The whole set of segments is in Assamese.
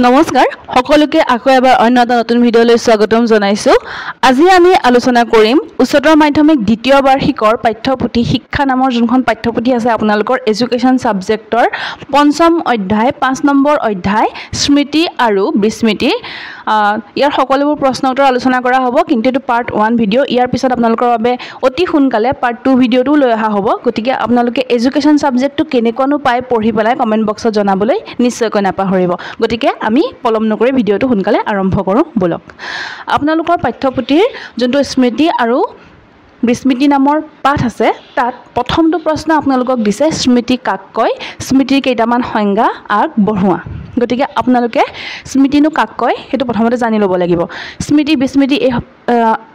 নমস্কাৰ সকলোকে আকৌ এবাৰ অন্য এটা নতুন ভিডিঅ'লৈ স্বাগতম জনাইছো। আজি আমি আলোচনা কৰিম উচ্চতৰ মাধ্যমিক দ্বিতীয় বাৰ্ষিকৰ পাঠ্যপুথি শিক্ষা নামৰ যোনখন পাঠ্যপুথি আছে আপোনালোকৰ এডুকেশ্যন সাবজেক্টৰ পঞ্চম অধ্যায় 5 নম্বৰ অধ্যায় স্মৃতি আৰু বিস্মৃতি। ইয়াৰ সকলোবোৰ প্ৰশ্ন উত্তৰ আলোচনা কৰা হ'ব, কিন্তু এটো পাৰ্ট 1 ভিডিঅ'। ইয়াৰ পিছত আপোনালোকৰ বাবে অতি সোনকালে পাৰ্ট 2 ভিডিঅ'টো লৈ অহা হ'ব। গতিকে আপোনালোকে এডুকেশ্যন সাবজেক্টটো কেনেকুৱানো পায় পঢ়ি পেলাই কমেন্ট বক্সত জনাবলৈ নিশ্চয়কৈ নাপাহৰিব। গতিকে আমি পলম নকৰি ভিডিঅ'টো সোনকালে আৰম্ভ কৰোঁ বলক। আপোনালোকৰ পাঠ্যপুথিৰ যোনটো স্মৃতি আৰু বিস্মৃতি নামৰ পাঠ আছে তাত প্ৰথমটো প্ৰশ্ন আপোনালোকক দিছে স্মৃতি কাক কয়, স্মৃতিৰ কেইটামান সংজ্ঞা আগবঢ়োৱা। গতিকে আপোনালোকে স্মৃতিনো কাক কয় সেইটো প্ৰথমতে জানি ল'ব লাগিব। স্মৃতি বিস্মৃতি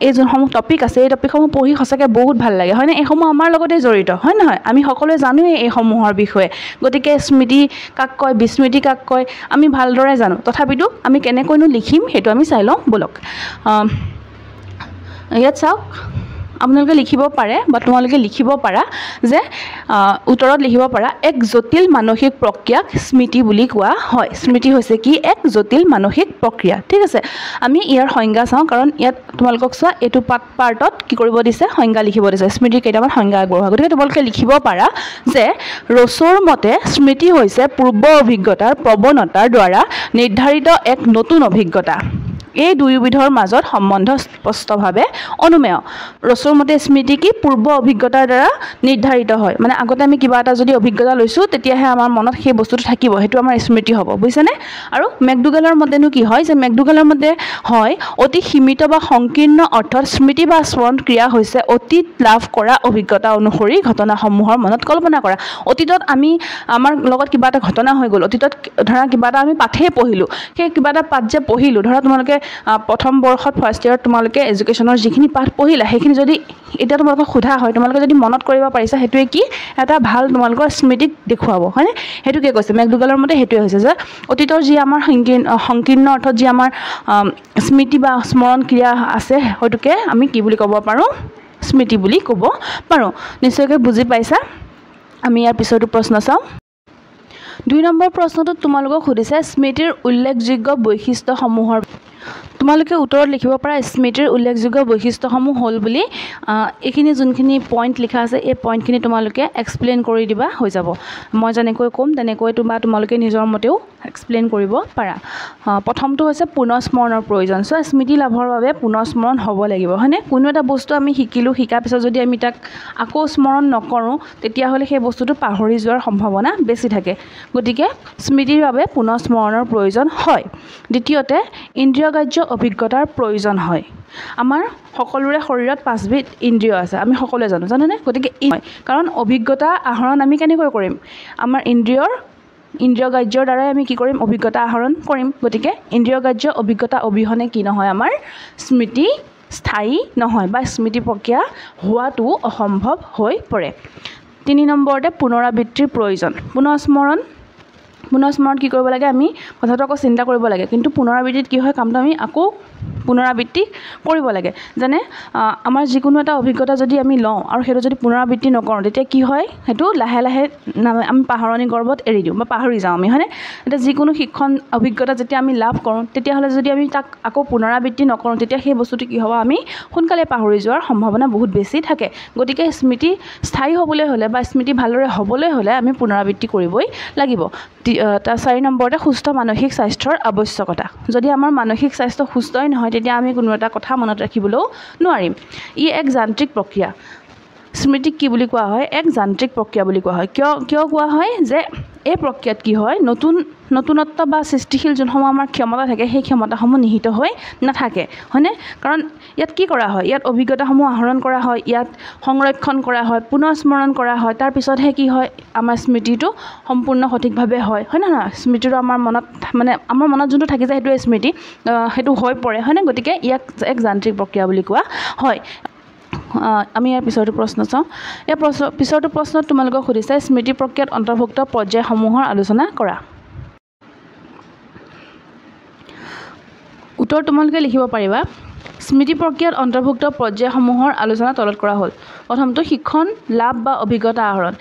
এই যোনসমূহ টপিক আছে এই টপিকসমূহ পঢ়ি সঁচাকৈ বহুত ভাল লাগে, হয়নে? এইসমূহ আমাৰ লগতে জড়িত, হয় নহয়? আমি সকলোৱে জানোৱেই এইসমূহৰ বিষয়ে। গতিকে স্মৃতি কাক কয়, বিস্মৃতি কাক কয় আমি ভালদৰে জানো, তথাপিতো আমি কেনেকৈনো লিখিম সেইটো আমি চাই লওঁ বলক। ইয়াত চাওক, আপোনালোকে লিখিব পাৰে বা তোমালোকে লিখিব পাৰা যে উত্তৰত লিখিব পাৰা এক জটিল মানসিক প্ৰক্ৰিয়াক স্মৃতি বুলি কোৱা হয়। স্মৃতি হৈছে কি? এক জটিল মানসিক প্ৰক্ৰিয়া। ঠিক আছে, আমি ইয়াৰ সংজ্ঞা চাওঁ, কাৰণ ইয়াত তোমালোকক চোৱা এইটো পাৰ্টত কি কৰিব দিছে? সংজ্ঞা লিখিব দিছে, স্মৃতিৰ কেইটামান সংজ্ঞা আগবঢ়োৱা। গতিকে তোমালোকে লিখিব পাৰা যে ৰছৰ মতে স্মৃতি হৈছে পূৰ্ব অভিজ্ঞতাৰ প্ৰৱণতাৰ দ্বাৰা নিৰ্ধাৰিত এক নতুন অভিজ্ঞতা। এই দুয়োবিধৰ মাজত সম্বন্ধ স্পষ্টভাৱে অনুমেয়। ৰছৰ মতে স্মৃতি কি? পূৰ্ব অভিজ্ঞতাৰ দ্বাৰা নিৰ্ধাৰিত হয়। মানে আগতে আমি কিবা এটা যদি অভিজ্ঞতা লৈছোঁ তেতিয়াহে আমাৰ মনত সেই বস্তুটো থাকিব, সেইটো আমাৰ স্মৃতি হ'ব, বুজিছেনে? আৰু মেকডুগালৰ মতেনো কি হয়? যে মেকডুগালৰ মতে হয় অতি সীমিত বা সংকীৰ্ণ অৰ্থত স্মৃতি বা স্মৰণ ক্ৰিয়া হৈছে অতীত লাভ কৰা অভিজ্ঞতা অনুসৰি ঘটনাসমূহৰ মনত কল্পনা কৰা। অতীতত আমাৰ লগত কিবা এটা ঘটনা হৈ গ'ল, অতীতত ধৰা কিবা এটা আমি পাঠেই পঢ়িলোঁ, সেই কিবা এটা পাঠ যে পঢ়িলোঁ, ধৰা তোমালোকে প্ৰথম বৰ্ষত ফাৰ্ষ্ট ইয়াৰত তোমালোকে এডুকেশ্যনৰ যিখিনি পাঠ পঢ়িলা সেইখিনি যদি এতিয়া তোমালোকক সোধা হয়, তোমালোকে যদি মনত কৰিব পাৰিছা, সেইটোৱে কি? এটা ভাল তোমালোকৰ স্মৃতিক দেখুৱাব, হয়নে? সেইটোকে কৈছে মেকডুগালৰ মতে। সেইটোৱে হৈছে যে অতীতৰ যি আমাৰ সংকীৰ্ণ অৰ্থত যি আমাৰ স্মৃতি বা স্মৰণ ক্ৰিয়া আছে হয়তোকে আমি কি বুলি ক'ব পাৰোঁ? স্মৃতি বুলি ক'ব পাৰোঁ। নিশ্চয়কৈ বুজি পাইছা। আমি ইয়াৰ পিছতো প্ৰশ্ন চাওঁ। 2 নম্বৰ প্ৰশ্নটোত তোমালোকক সুধিছে স্মৃতিৰ উল্লেখযোগ্য বৈশিষ্ট্যসমূহৰ। তোমালোকে উত্তৰত লিখিব পাৰা স্মৃতিৰ উল্লেখযোগ্য বৈশিষ্ট্যসমূহ হ'ল বুলি এইখিনি যোনখিনি পইণ্ট লিখা আছে এই পইণ্টখিনি তোমালোকে এক্সপ্লেইন কৰি দিবা, হৈ যাব। মই যেনেকৈ ক'ম তেনেকৈ তোমালোকে নিজৰ মতেও এক্সপ্লেইন কৰিব পাৰা। প্ৰথমটো হৈছে পুনঃস্মৰণৰ প্ৰয়োজন। চ' স্মৃতি লাভৰ বাবে পুনঃস্মৰণ হ'ব লাগিব, হয়নে? কোনো এটা বস্তু আমি শিকিলোঁ, শিকাৰ পিছত যদি আমি তাক আকৌ স্মৰণ নকৰোঁ তেতিয়াহ'লে সেই বস্তুটো পাহৰি যোৱাৰ সম্ভাৱনা বেছি থাকে। গতিকে স্মৃতিৰ বাবে পুনঃস্মৰণৰ প্ৰয়োজন হয়। দ্বিতীয়তে ইন্দ্ৰিয়গ্ৰাহ্য অভিজ্ঞতাৰ প্ৰয়োজন হয়। আমাৰ সকলোৰে শৰীৰত 5বিধ ইন্দ্ৰিয় আছে, আমি সকলোৱে জানোনে? গতিকে কাৰণ অভিজ্ঞতা আহৰণ আমি কেনেকৈ কৰিম? আমাৰ ইন্দ্ৰিয়গ্ৰাহ্যৰ দ্বাৰাই আমি কি কৰিম? অভিজ্ঞতা আহৰণ কৰিম। গতিকে ইন্দ্ৰিয়গ্ৰাহ্য অভিজ্ঞতা অবিহনে কি নহয়? আমাৰ স্মৃতি স্থায়ী নহয় বা স্মৃতি প্ৰক্ৰিয়া হোৱাটো অসম্ভৱ হৈ পৰে। 3 নম্বৰতে পুনৰাবৃত্তিৰ প্ৰয়োজন। পুনঃস্মৰণ কি কৰিব লাগে? আমি কথাটো আকৌ চিন্তা কৰিব লাগে, কিন্তু পুনৰাবৃত্তিত কি হয়? কামটো আমি আকৌ পুনৰাবৃত্তি কৰিব লাগে। যেনে আমাৰ যিকোনো এটা অভিজ্ঞতা যদি আমি লওঁ আৰু সেইটো যদি পুনৰাবৃত্তি নকৰোঁ তেতিয়া কি হয়? সেইটো লাহে লাহে আমি পাহৰণি গৰ্ভত এৰি দিওঁ বা পাহৰি যাওঁ আমি, হয়নে? এতিয়া যিকোনো শিক্ষণ অভিজ্ঞতা যেতিয়া আমি লাভ কৰোঁ তেতিয়াহ'লে যদি আমি তাক আকৌ পুনৰাবৃত্তি নকৰোঁ তেতিয়া সেই বস্তুটো কি হ'ব? আমি সোনকালে পাহৰি যোৱাৰ সম্ভাৱনা বহুত বেছি থাকে। গতিকে স্মৃতি স্থায়ী হ'বলৈ হ'লে বা স্মৃতি ভালদৰে হ'বলৈ হ'লে আমি পুনৰাবৃত্তি কৰিবই লাগিব। 4 নম্বৰতে সুস্থ মানসিক স্বাস্থ্যৰ আৱশ্যকতা। যদি আমাৰ মানসিক স্বাস্থ্য সুস্থই নহয় তেতিয়া আমি কোনো এটা কথা মনত ৰাখিবলৈও নোৱাৰিম। ই এক যান্ত্ৰিক প্ৰক্ৰিয়া। স্মৃতিক কি বুলি কোৱা হয়? এক যান্ত্ৰিক প্ৰক্ৰিয়া বুলি কোৱা হয়। কিয় কোৱা হয়? যে এই প্ৰক্ৰিয়াত কি হয়? নতুনত্ব বা সৃষ্টিশীল যোনসমূহ আমাৰ ক্ষমতা থাকে সেই ক্ষমতাসমূহ নিহিত হৈ নাথাকে, হয়নে? কাৰণ ইয়াত কি কৰা হয়? ইয়াত অভিজ্ঞতাসমূহ আহৰণ কৰা হয়, ইয়াত সংৰক্ষণ কৰা হয়, পুনঃস্মৰণ কৰা হয়, তাৰপিছতহে কি হয়? আমাৰ স্মৃতিটো সম্পূৰ্ণ সঠিকভাৱে হয়, হয় নহয়? স্মৃতিটো আমাৰ মনত যোনটো থাকি যায় সেইটোৱে স্মৃতি, সেইটো হৈ পৰে, হয়নে? গতিকে ইয়াক এক যান্ত্ৰিক প্ৰক্ৰিয়া বুলি কোৱা হয়। আমি ইয়াৰ পিছৰটো প্ৰশ্ন চাওঁ। ইয়াৰ পিছৰটো প্ৰশ্নত তোমালোকক সুধিছে স্মৃতি প্ৰক্ৰিয়াত অন্তৰ্ভুক্ত পৰ্যায়সমূহৰ আলোচনা কৰা। উত্তৰ তোমালোকে লিখিব পাৰিবা। স্মৃতি প্ৰক্ৰিয়াত অন্তৰ্ভুক্ত পৰ্যায়সমূহৰ আলোচনা তলত কৰা হ'ল। প্ৰথমটো শিক্ষণ লাভ বা অভিজ্ঞতা আহৰণ।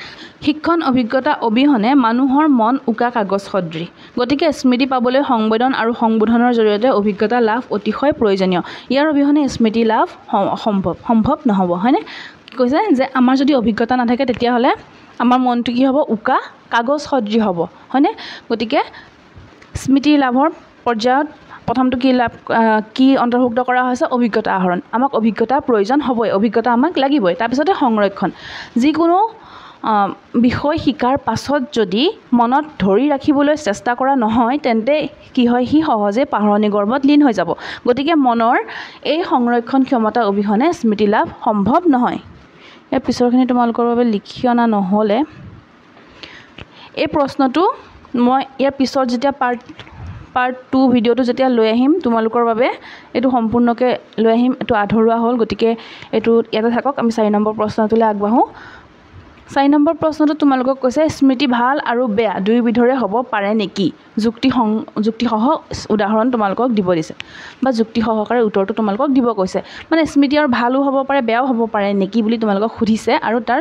শিক্ষণ অভিজ্ঞতা অবিহনে মানুহৰ মন উকা কাগজ সদৃশ। গতিকে স্মৃতি পাবলৈ সংবেদন আৰু সংবোধনৰ জৰিয়তে অভিজ্ঞতা লাভ অতিশয় প্ৰয়োজনীয় ইয়াৰ অবিহনে স্মৃতি লাভ সম্ভৱ নহ'ব হয়নে কি কৈছে যে আমাৰ যদি অভিজ্ঞতা নাথাকে তেতিয়াহ'লে আমাৰ মনটো কি হ'ব উকা কাগজ সদৃশ হ'ব হয়নে গতিকে স্মৃতি লাভৰ পৰ্যায়ত প্ৰথমটো কি অন্তৰ্ভুক্ত কৰা হৈছে অভিজ্ঞতা আহৰণ আমাক অভিজ্ঞতাৰ প্ৰয়োজন হ'বই অভিজ্ঞতা আমাক লাগিবই তাৰপিছতে সংৰক্ষণ যিকোনো বিষয় শিকাৰ পাছত যদি মনত ধৰি ৰাখিবলৈ চেষ্টা কৰা নহয় তেন্তে কি হয় সি সহজে পাহৰণি গৰ্ভত লীন হৈ যাব গতিকে মনৰ এই সংৰক্ষণ ক্ষমতা অবিহনে স্মৃতি লাভ সম্ভৱ নহয় ইয়াৰ পিছৰখিনি তোমালোকৰ বাবে লিখি অনা নহ'লে এই প্ৰশ্নটো মই ইয়াৰ পিছত যেতিয়া পাৰ্ট 2 ভিডিঅ'টো যেতিয়া লৈ আহিম তোমালোকৰ বাবে এইটো সম্পূৰ্ণকৈ লৈ আহিম এইটো আধৰুৱা হ'ল গতিকে এইটো ইয়াতে থাকক আমি 4 নম্বৰ প্ৰশ্নটোলৈ আগবাঢ়োঁ 4 নম্বৰ প্ৰশ্নটো তোমালোকক কৈছে স্মৃতি ভাল আৰু বেয়া দুয়োবিধৰে হ'ব পাৰে নেকি যুক্তিসহ উদাহৰণ তোমালোকক দিব দিছে বা যুক্তি সহকাৰে উত্তৰটো তোমালোকক দিব কৈছে মানে স্মৃতি আৰু ভালো হ'ব পাৰে বেয়াও হ'ব পাৰে নেকি বুলি তোমালোকক সুধিছে আৰু তাৰ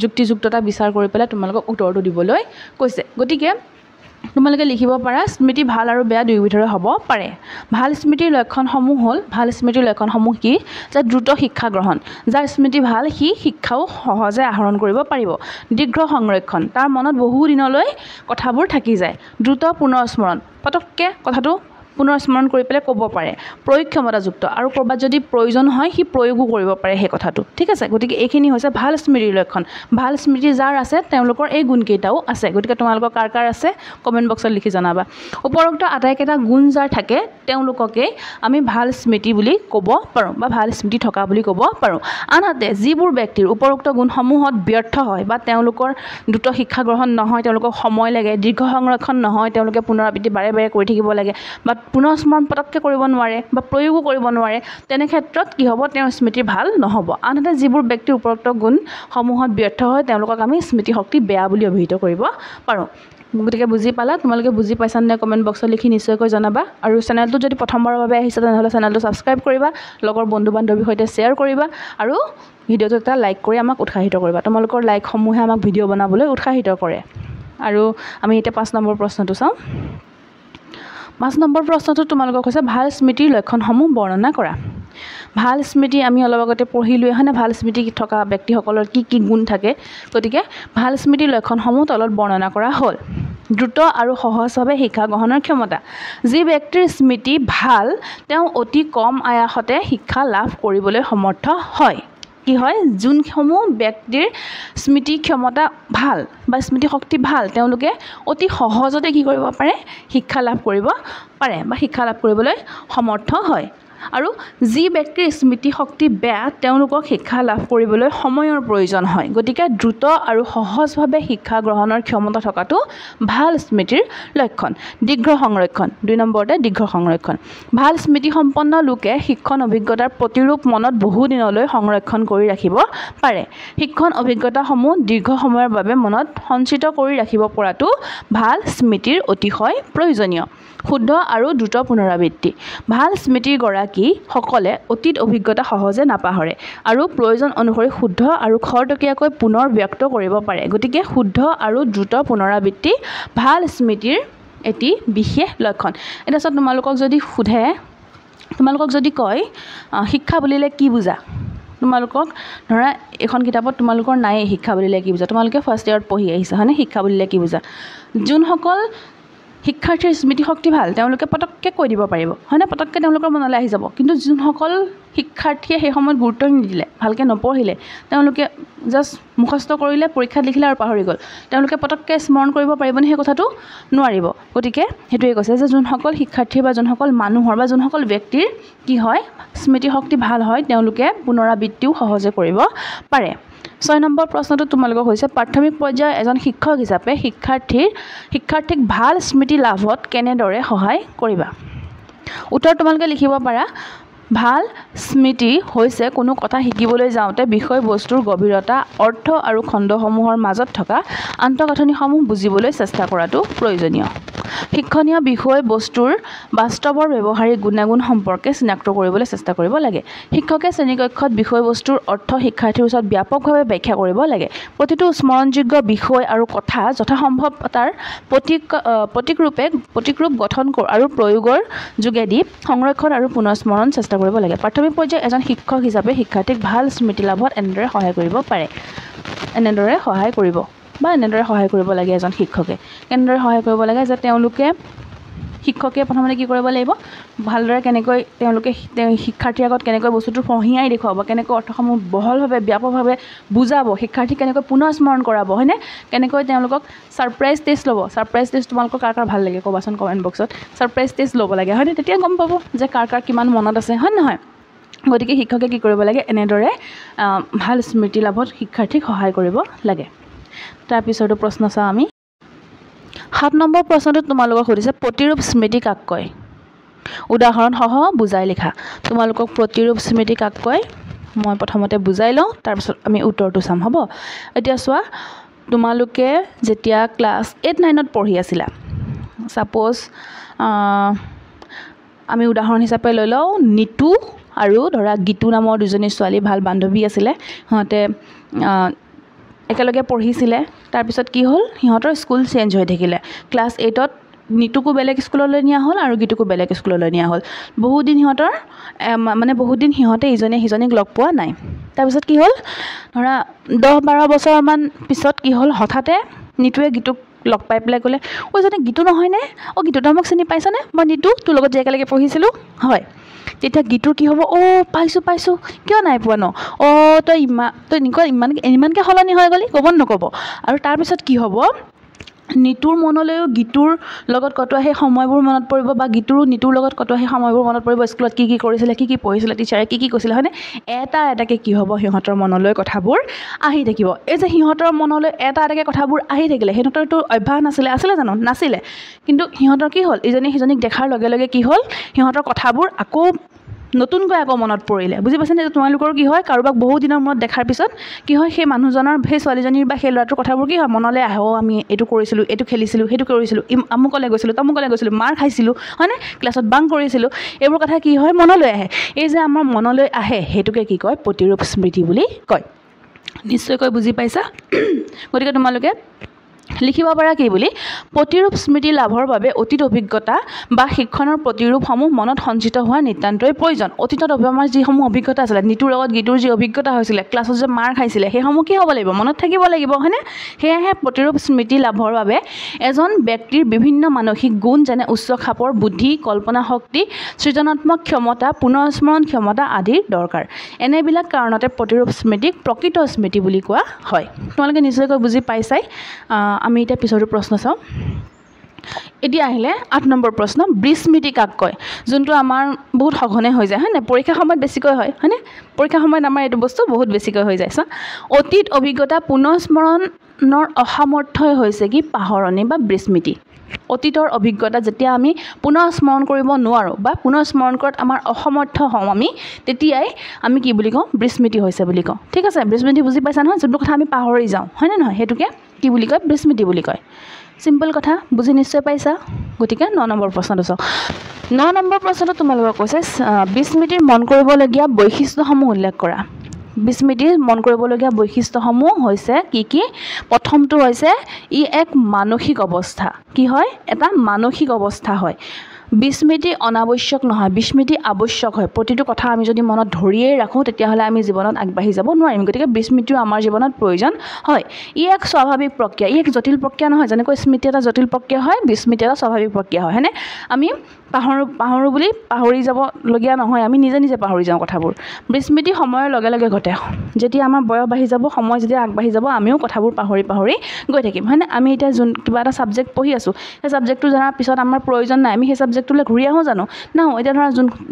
যুক্তিযুক্ততা বিচাৰ কৰি পেলাই তোমালোকক উত্তৰটো দিবলৈ কৈছে গতিকে তোমালোকে লিখিব পাৰা স্মৃতি ভাল আৰু বেয়া দুয়োবিধৰে হ'ব পাৰে ভাল স্মৃতিৰ লক্ষণসমূহ হ'ল ভাল স্মৃতিৰ লক্ষণসমূহ কি যে দ্ৰুত শিক্ষা গ্ৰহণ যাৰ স্মৃতি ভাল সি শিক্ষাও সহজে আহৰণ কৰিব পাৰিব দীৰ্ঘ সংৰক্ষণ তাৰ মনত বহু দিনলৈ কথাবোৰ থাকি যায় দ্ৰুত পুনৰ স্মৰণ পটককৈ কথাটো পুনৰ স্মৰণ কৰি পেলাই ক'ব পাৰে প্ৰয়োগ ক্ষমতাযুক্ত আৰু ক'ৰবাত যদি প্ৰয়োজন হয় সি প্ৰয়োগো কৰিব পাৰে সেই কথাটো ঠিক আছে গতিকে এইখিনি হৈছে ভাল স্মৃতিৰ লক্ষণ ভাল স্মৃতি যাৰ আছে তেওঁলোকৰ এই গুণকেইটাও আছে গতিকে তোমালোকৰ কাৰ আছে কমেণ্ট বক্সত লিখি জনাবা উপৰোক্ত আটাইকেইটা গুণ যাৰ থাকে তেওঁলোককে আমি ভাল স্মৃতি বুলি ক'ব পাৰোঁ বা ভাল স্মৃতি থকা বুলি ক'ব পাৰোঁ আনহাতে যিবোৰ ব্যক্তিৰ উপৰোক্ত গুণসমূহত ব্যৰ্থ হয় বা তেওঁলোকৰ দ্ৰুত শিক্ষা গ্ৰহণ নহয় তেওঁলোকক সময় লাগে দীৰ্ঘ সংৰক্ষণ নহয় তেওঁলোকে পুনৰাবৃত্তি বাৰে বাৰে কৰি থাকিব লাগে বা পুনৰ স্মৰণ পটককৈ কৰিব নোৱাৰে বা প্ৰয়োগো কৰিব নোৱাৰে তেনে ক্ষেত্ৰত কি হ'ব তেওঁৰ স্মৃতি ভাল নহ'ব আনহাতে যিবোৰ ব্যক্তিৰ উপৰোক্ত গুণসমূহত ব্যৰ্থ হয় তেওঁলোকক আমি স্মৃতিশক্তি বেয়া বুলি অভিহিত কৰিব পাৰোঁ গতিকে বুজি পালা তোমালোকে বুজি পাইছানে কমেণ্ট বক্সত লিখি নিশ্চয়কৈ জনাবা আৰু চেনেলটো যদি প্ৰথমবাৰৰ বাবে আহিছে তেনেহ'লে চেনেলটো ছাবস্ক্ৰাইব কৰিবা লগৰ বন্ধু বান্ধৱীৰ সৈতে শ্বেয়াৰ কৰিবা আৰু ভিডিঅ'টো এটা লাইক কৰি আমাক উৎসাহিত কৰিবা তোমালোকৰ লাইকসমূহে আমাক ভিডিঅ' বনাবলৈ উৎসাহিত কৰে আৰু আমি এতিয়া 5 নম্বৰ প্ৰশ্নটো চাওঁ 5 নম্বৰ প্ৰশ্নটো তোমালোকক কৈছে ভাল স্মৃতিৰ লক্ষণসমূহ বৰ্ণনা কৰা ভাল স্মৃতি আমি অলপ আগতে পঢ়িলোঁ হয়নে ভাল স্মৃতি থকা ব্যক্তিসকলৰ কি গুণ থাকে গতিকে ভাল স্মৃতিৰ লক্ষণসমূহ তলত বৰ্ণনা কৰা হ'ল দ্ৰুত আৰু সহজভাৱে শিক্ষা গ্ৰহণৰ ক্ষমতা যি ব্যক্তিৰ স্মৃতি ভাল তেওঁ অতি কম আয়াসতে শিক্ষা লাভ কৰিবলৈ সমৰ্থ হয় কি হয় যোনসমূহ ব্যক্তিৰ স্মৃতি ক্ষমতা ভাল বা স্মৃতিশক্তি ভাল তেওঁলোকে অতি সহজতে কি কৰিব পাৰে শিক্ষা লাভ কৰিব পাৰে বা শিক্ষা লাভ কৰিবলৈ সমৰ্থ হয় আৰু যি ব্যক্তিৰ স্মৃতিশক্তি বেয়া তেওঁলোকক শিক্ষা লাভ কৰিবলৈ সময়ৰ প্ৰয়োজন হয় গতিকে দ্ৰুত আৰু সহজভাৱে শিক্ষা গ্ৰহণৰ ক্ষমতা থকাটো ভাল স্মৃতিৰ লক্ষণ দীৰ্ঘ সংৰক্ষণ 2 নম্বৰতে দীৰ্ঘ সংৰক্ষণ ভাল স্মৃতিসম্পন্ন লোকে শিক্ষণ অভিজ্ঞতাৰ প্ৰতিৰূপ মনত বহু দিনলৈ সংৰক্ষণ কৰি ৰাখিব পাৰে শিক্ষণ অভিজ্ঞতাসমূহ দীৰ্ঘ সময়ৰ বাবে মনত সঞ্চিত কৰি ৰাখিব পৰাটো ভাল স্মৃতিৰ অতিশয় প্ৰয়োজনীয় শুদ্ধ আৰু দ্ৰুত পুনৰাবৃত্তি ভাল স্মৃতিৰ সকলে অতীত অভিজ্ঞতা সহজে নাপাহৰে আৰু প্ৰয়োজন অনুসৰি শুদ্ধ আৰু খৰতকীয়াকৈ পুনৰ ব্যক্ত কৰিব পাৰে গতিকে শুদ্ধ আৰু দ্ৰুত পুনৰাবৃত্তি ভাল স্মৃতিৰ এটি বিশেষ লক্ষণ এটা চত তোমালোকক যদি সোধে তোমালোকক যদি কয় শিক্ষা বুলিলে কি বুজা তোমালোকক ধৰা এখন কিতাপত তোমালোকৰ নাই শিক্ষা বুলিলে কি বুজা তোমালোকে ফাৰ্ষ্ট ইয়াৰত পঢ়ি আহিছা হয়নে শিক্ষা বুলিলে কি বুজা যোনসকল শিক্ষাৰ্থীৰ স্মৃতিশক্তি ভাল তেওঁলোকে পটককৈ কৈ দিব পাৰিব হয়নে পটককৈ তেওঁলোকৰ মনলৈ আহি যাব কিন্তু যোনসকল শিক্ষাৰ্থীয়ে সেই সময়ত গুৰুত্ব নিদিলে ভালকৈ নপঢ়িলে তেওঁলোকে জাষ্ট মুখস্থ কৰিলে পৰীক্ষাত লিখিলে আৰু পাহৰি গ'ল তেওঁলোকে পটককৈ স্মৰণ কৰিব পাৰিবনে সেই কথাটো নোৱাৰিব গতিকে সেইটোৱে কৈছে যে যোনসকল শিক্ষাৰ্থী বা যোনসকল মানুহৰ বা যোনসকল ব্যক্তিৰ কি হয় স্মৃতিশক্তি ভাল হয় তেওঁলোকে পুনৰাবৃত্তিও সহজে কৰিব পাৰে 6 নম্বৰ প্ৰশ্নটো তোমালোকক হৈছে প্ৰাথমিক পৰ্যায়ৰ এজন শিক্ষক হিচাপে শিক্ষাৰ্থীক ভাল স্মৃতি লাভত কেনেদৰে সহায় কৰিবা উত্তৰ তোমালোকে লিখিব পাৰা ভাল স্মৃতি হৈছে কোনো কথা শিকিবলৈ যাওঁতে বিষয়বস্তুৰ গভীৰতা অৰ্থ আৰু খণ্ডসমূহৰ মাজত থকা আন্তঃগাঁথনিসমূহ বুজিবলৈ চেষ্টা কৰাটো প্ৰয়োজনীয় শিক্ষণীয় বিষয়বস্তুৰ বাস্তৱৰ ব্যৱহাৰিক গুণাগুণ সম্পৰ্কে চিনাক্ত কৰিবলৈ চেষ্টা কৰিব লাগে শিক্ষকে শ্ৰেণীকক্ষত বিষয়বস্তুৰ অৰ্থ শিক্ষাৰ্থীৰ ওচৰত ব্যাপকভাৱে ব্যাখ্যা কৰিব লাগে প্ৰতিটো স্মৰণযোগ্য বিষয় আৰু কথা যথাসম্ভৱ তাৰ প্ৰতিৰূপ গঠন আৰু প্ৰয়োগৰ যোগেদি সংৰক্ষণ আৰু পুনঃস্মৰণ চেষ্টা কৰিব লাগে প্ৰাথমিক পৰ্যায়ত এজন শিক্ষক হিচাপে শিক্ষাৰ্থীক ভাল স্মৃতি লাভত এনেদৰে সহায় কৰিব লাগে এজন শিক্ষকে কেনেদৰে সহায় কৰিব লাগে যে শিক্ষকে প্ৰথমতে কি কৰিব লাগিব ভালদৰে কেনেকৈ তেওঁলোকে শিক্ষাৰ্থীৰ আগত কেনেকৈ বস্তুটো ফহিয়াই দেখুৱাব কেনেকৈ অৰ্থসমূহ বহলভাৱে ব্যাপকভাৱে বুজাব শিক্ষাৰ্থীক কেনেকৈ পুনঃস্মৰণ কৰাব হয়নে কেনেকৈ তেওঁলোকক ছাৰপ্ৰাইজ টেষ্ট ল'ব ছাৰপ্ৰাইজ টেষ্ট তোমালোকৰ কাৰ ভাল লাগে ক'বাচোন কমেণ্ট বক্সত ছাৰপ্ৰাইজ টেষ্ট ল'ব লাগে হয়নে তেতিয়া গম পাব যে কাৰ কিমান মনত আছে হয় নহয় গতিকে শিক্ষকে কি কৰিব লাগে এনেদৰে ভাল স্মৃতি লাভত শিক্ষাৰ্থীক সহায় কৰিব লাগে তাৰপিছতো প্ৰশ্ন চাওঁ আমি 7 নম্বৰ প্ৰশ্নটোত তোমালোকক সুধিছে প্ৰতিৰূপ স্মৃতি কাক কয় উদাহৰণসহ বুজাই লিখা তোমালোকক প্ৰতিৰূপ স্মৃতি কাক কয় মই প্ৰথমতে বুজাই লওঁ তাৰপিছত আমি উত্তৰটো চাম হ'ব এতিয়া চোৱা তোমালোকে যেতিয়া ক্লাছ 8-9ত পঢ়ি আছিলা সাপোজ আমি উদাহৰণ হিচাপে লৈ লওঁ নিতু আৰু ধৰা গীতু নামৰ দুজনী ছোৱালী ভাল বান্ধৱী আছিলে সিহঁতে একেলগে পঢ়িছিলে তাৰপিছত কি হ'ল সিহঁতৰ স্কুল চেঞ্জ হৈ থাকিলে ক্লাছ 8ত নিতুকো বেলেগ স্কুললৈ নিয়া হ'ল আৰু গীতুকো বেলেগ স্কুললৈ নিয়া হ'ল বহুত দিন সিহঁতে ইজনে সিজনীক লগ পোৱা নাই তাৰপিছত কি হ'ল ধৰা 10-12 বছৰমান পিছত কি হ'ল হঠাতে নিতুৱে গীতুক লগ পাই পেলাই ক'লে ঐ জনে গীতু নহয়নে গীতু তই মোক চিনি পাইছনে মই নিতু তোৰ লগত যে একেলগে পঢ়িছিলোঁ হয় তেতিয়া গীতুৰ কি হ'ব পাইছোঁ কিয় নাই পোৱা ন তই ইমানকৈ সলনি হৈ গ'লি ক'ব নক'ব আৰু তাৰপিছত কি হ'ব নিতুৰ মনলৈও গীতুৰ লগত কটোৱা সেই সময়বোৰ মনত পৰিব বা গীতুৰো নিতুৰ লগত কটোৱা সেই সময়বোৰ মনত পৰিব স্কুলত কি কৰিছিলে কি পঢ়িছিলে টিচাৰে কি কৈছিলে হয়নে এটাকৈ কি হ'ব সিহঁতৰ মনলৈ কথাবোৰ আহি থাকিব এই যে সিহঁতৰ মনলৈ এটাকৈ কথাবোৰ আহি থাকিলে সিহঁতৰতো অভ্যাস আছিলে জানো নাছিলে কিন্তু সিহঁতৰ কি হ'ল ইজনে সিজনীক দেখাৰ লগে লগে কি হ'ল সিহঁতৰ কথাবোৰ নতুনকৈ মনত পৰিলে বুজি পাইছেনে তোমালোকৰ কি হয় কাৰোবাক বহু দিনৰ মূৰত দেখাৰ পিছত কি হয় সেই মানুহজনৰ সেই ছোৱালীজনীৰ বা সেই ল'ৰাটোৰ কথাবোৰ কি হয় মনলৈ আহে আমি এইটো কৰিছিলোঁ এইটো খেলিছিলোঁ সেইটো কৰিছিলোঁ আমুকলৈ গৈছিলোঁ তমুকলৈ গৈছিলোঁ মাৰ খাইছিলোঁ হয়নে ক্লাছত বাং কৰিছিলোঁ এইবোৰ কথা কি হয় মনলৈ আহে এই যে আমাৰ মনলৈ আহে সেইটোকে কি কয় প্ৰতিৰূপ স্মৃতি বুলি কয় নিশ্চয়কৈ বুজি পাইছা গতিকে তোমালোকে লিখিব পাৰা কি বুলি প্ৰতিৰূপ স্মৃতি লাভৰ বাবে অতীত অভিজ্ঞতা বা শিক্ষণৰ প্ৰতিৰূপসমূহ মনত সঞ্চিত হোৱা নিতান্তই প্ৰয়োজন অতীতত আমাৰ যিসমূহ অভিজ্ঞতা আছিলে নিতুৰ লগত গীতুৰ যি অভিজ্ঞতা হৈছিলে ক্লাছত যে মাৰ খাইছিলে সেইসমূহ কি হ'ব লাগিব মনত থাকিব লাগিব হয়নে সেয়েহে প্ৰতিৰূপ স্মৃতি লাভৰ বাবে এজন ব্যক্তিৰ বিভিন্ন মানসিক গুণ যেনে উচ্চ খাপৰ বুদ্ধি কল্পনা শক্তি সৃজনাত্মক ক্ষমতা পুনঃস্মৰণ ক্ষমতা আদিৰ দৰকাৰ এনেবিলাক কাৰণতে প্ৰতিৰূপ স্মৃতিক প্ৰকৃত স্মৃতি বুলি কোৱা হয় তোমালোকে নিশ্চয়কৈ বুজি পাইছাই আমি এতিয়া পিছৰটো প্ৰশ্ন চাওঁ এতিয়া আহিলে 8 নম্বৰ প্ৰশ্ন বিস্মৃতি কাক কয় যোনটো আমাৰ বহুত সঘনে হৈ যায় হয়নে পৰীক্ষা সময়ত বেছিকৈ হয় হয়নে পৰীক্ষা সময়ত আমাৰ এইটো বস্তু বহুত বেছিকৈ হৈ যায় অতীত অভিজ্ঞতা পুনঃস্মৰণৰ অসামৰ্থ্যই হৈছে কি পাহৰণি বা বিস্মৃতি অতীতৰ অভিজ্ঞতা যেতিয়া আমি পুনঃস্মৰণ কৰিব নোৱাৰোঁ বা পুনঃস্মৰণ কৰাত আমাৰ অসমৰ্থ হওঁ আমি তেতিয়াই আমি কি বুলি কওঁ বিস্মৃতি হৈছে বুলি কওঁ ঠিক আছে বিস্মৃতি বুজি পাইছা নহয় যোনটো কথা আমি পাহৰি যাওঁ হয়নে নহয় সেইটোকে কি বুলি কয় বিস্মৃতি বুলি কয় সিম্পল কথা বুজি নিশ্চয় পাইছা গতিকে 9 নম্বৰ প্ৰশ্নটো চাওঁ 9 নম্বৰ প্ৰশ্নটো তোমালোকক কৈছে বিস্মৃতিৰ মন কৰিবলগীয়া বৈশিষ্ট্যসমূহ উল্লেখ কৰা বিস্মৃতিৰ মন কৰিবলগীয়া বৈশিষ্ট্যসমূহ হৈছে কি প্ৰথমটো হৈছে ই এক মানসিক অৱস্থা কি হয় এটা মানসিক অৱস্থা হয় বিস্মৃতি অনাৱশ্যক নহয় বিস্মৃতি আৱশ্যক হয় প্ৰতিটো কথা আমি যদি মনত ধৰিয়ে ৰাখোঁ তেতিয়াহ'লে আমি জীৱনত আগবাঢ়ি যাব নোৱাৰিম গতিকে বিস্মৃতিও আমাৰ জীৱনত প্ৰয়োজন হয় ই এক স্বাভাৱিক প্ৰক্ৰিয়া ই এক জটিল প্ৰক্ৰিয়া নহয় যেনেকৈ স্মৃতি এটা জটিল প্ৰক্ৰিয়া হয় বিস্মৃতি এটা স্বাভাৱিক প্ৰক্ৰিয়া হয় হয়নে আমি পাহৰোঁ বুলি পাহৰি যাবলগীয়া নহয় আমি নিজে পাহৰি যাওঁ কথাবোৰ বিস্মৃতি সময়ৰ লগে লগে ঘটে যেতিয়া আমাৰ বয়স বাঢ়ি যাব সময় যেতিয়া আগবাঢ়ি যাব আমিও কথাবোৰ পাহৰি গৈ থাকিম হয়নে আমি এতিয়া কিবা এটা ছাবজেক্ট পঢ়ি আছোঁ সেই ছাবজেক্টটো জনাৰ পিছত আমাৰ প্ৰয়োজন নাই আমি সেই ছাবজেক্টটোলৈ ঘূৰি আহোঁ জানো এতিয়া ধৰা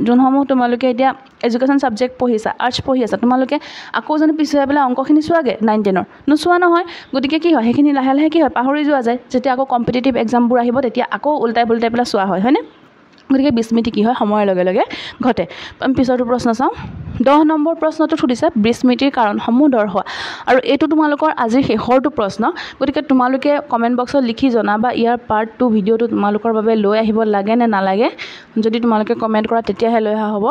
যোনসমূহ তোমালোকে এতিয়া এডুকেশ্যন ছাবজেক্ট পঢ়িছা আৰ্টছ পঢ়ি আছা তোমালোকে আকৌ জানো পিছুৱাই পেলাই অংকখিনি চোৱাগৈ 9-10ৰ নোচোৱা নহয় গতিকে কি হয় সেইখিনি লাহে লাহে কি হয় পাহৰি যোৱা যায় যেতিয়া আকৌ কম্পিটিটিভ এক্সামবোৰ আহিব তেতিয়া আকৌ উল্টাই পেলাই চোৱা হয় হয়নে গতিকে বিস্মৃতি কি হয় সময়ৰ লগে লগে ঘটে আমি পিছৰটো প্ৰশ্ন চাওঁ 10 নম্বৰ প্ৰশ্নটো সুধিছে বিস্মৃতিৰ কাৰণসমূহ দৰ্শোৱা আৰু এইটো তোমালোকৰ আজিৰ শেষৰটো প্ৰশ্ন গতিকে তোমালোকে কমেণ্ট বক্সত লিখি জনাবা ইয়াৰ পাৰ্ট 2 ভিডিঅ'টো তোমালোকৰ বাবে লৈ আহিব লাগে নে নালাগে যদি তোমালোকে কমেণ্ট কৰা তেতিয়াহে লৈ অহা হ'ব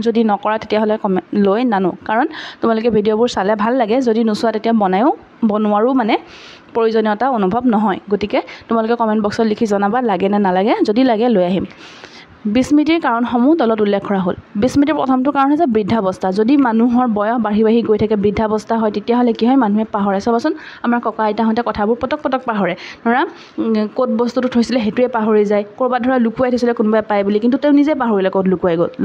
যদি নকৰা তেতিয়াহ'লে কমেণ্ট লৈ নানো কাৰণ তোমালোকে ভিডিঅ'বোৰ চালে ভাল লাগে যদি নোচোৱা তেতিয়া বনোৱাৰো মানে প্ৰয়োজনীয়তা অনুভৱ নহয় গতিকে তোমালোকে কমেণ্ট বক্সত লিখি জনাবা লাগে নে নালাগে যদি লাগে লৈ আহিম বিস্মৃতিৰ কাৰণসমূহ তলত উল্লেখ কৰা হ'ল বিস্মৃতিৰ প্ৰথমটো কাৰণ হৈছে বৃদ্ধাৱস্থা যদি মানুহৰ বয়স বাঢ়ি গৈ থাকে বৃদ্ধাৱস্থা হয় তেতিয়াহ'লে কি হয় মানুহে পাহৰে চাবাচোন আমাৰ ককা আইতাহঁতে কথাবোৰ পটক পাহৰে ধৰা ক'ত বস্তুটো থৈছিলে সেইটোৱে পাহৰি যায় ক'ৰবাত ধৰা লুকুৱাই থৈছিলে কোনোবাই পায় বুলি কিন্তু তেওঁ নিজে পাহৰিলে ক'ত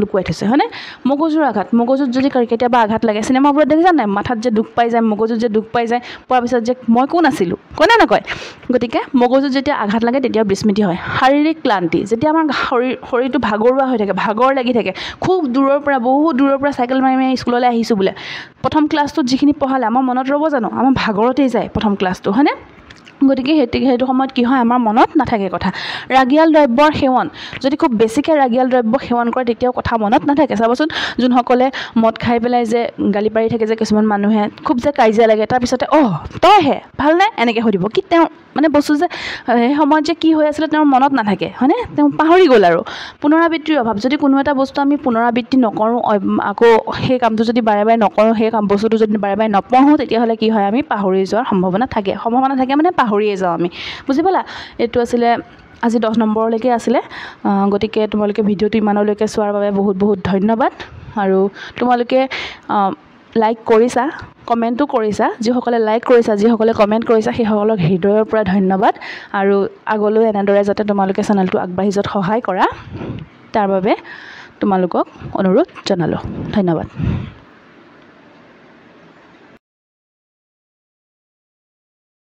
লুকুৱাই থৈছে হয়নে মগজুৰ আঘাত মগজুত যদি কেতিয়াবা আঘাত লাগে চিনেমাবোৰত দেখিছা নাই মাথাত যে দুখ পাই যায় মগজুত যে দুখ পাই যায় পোৱাৰ পিছত যে মই কোন আছিলোঁ কয় নে নকয় গতিকে মগজুত যেতিয়া আঘাত লাগে তেতিয়া বিস্মৃতি হয় শাৰীৰিক ক্লান্তি যেতিয়া আমাৰ শৰীৰটো ভাগৰুৱা হৈ থাকে ভাগৰ লাগি থাকে খুব দূৰৰ পৰা বহুত দূৰৰ পৰা চাইকেল মাৰি স্কুললৈ আহিছোঁ বোলে প্ৰথম ক্লাছটোত যিখিনি পঢ়ালে আমাৰ মনত ৰ'ব জানো আমাৰ ভাগৰতেই যায় প্ৰথম ক্লাছটো হয়নে গতিকে সেইটো সময়ত কি হয় আমাৰ মনত নাথাকে কথা ৰাগিয়াল দ্ৰব্যৰ সেৱন যদি খুব বেছিকৈ ৰাগিয়াল দ্ৰব্য সেৱন কৰে তেতিয়াও কথা মনত নাথাকে চাবচোন যোনসকলে মদ খাই পেলাই যে গালি পাৰি থাকে যে কিছুমান মানুহে খুব যে কাজিয়া লাগে তাৰপিছতে তইহে ভালনে এনেকৈ সুধিব কি তেওঁ মানে বস্তু যে সেই সময়ত যে কি হৈ আছিলে তেওঁৰ মনত নাথাকে হয়নে তেওঁ পাহৰি গ'ল আৰু পুনৰাবৃত্তিৰ অভাৱ যদি কোনো এটা বস্তু আমি পুনৰাবৃত্তি নকৰোঁ আকৌ সেই কামটো যদি বাৰে বাৰে নকৰোঁ সেই বস্তুটো যদি বাৰে বাৰে নপঢ়োঁ তেতিয়াহ'লে কি হয় আমি পাহৰি যোৱাৰ সম্ভাৱনা থাকে মানে পাহৰিয়ে যাওঁ আমি বুজি পালা এইটো আছিলে আজি 10 নম্বৰলৈকে আছিলে গতিকে তোমালোকে ভিডিঅ'টো ইমানলৈকে চোৱাৰ বাবে বহুত ধন্যবাদ আৰু তোমালোকে লাইক কৰিছা কমেণ্টো কৰিছা যিসকলে লাইক কৰিছা যিসকলে কমেণ্ট কৰিছা সেইসকলক হৃদয়ৰ পৰা ধন্যবাদ আৰু আগলৈ এনেদৰে যাতে তোমালোকে চেনেলটো আগবাঢ়ি যোৱাত সহায় কৰা তাৰ বাবে তোমালোকক অনুৰোধ জনালোঁ ধন্যবাদ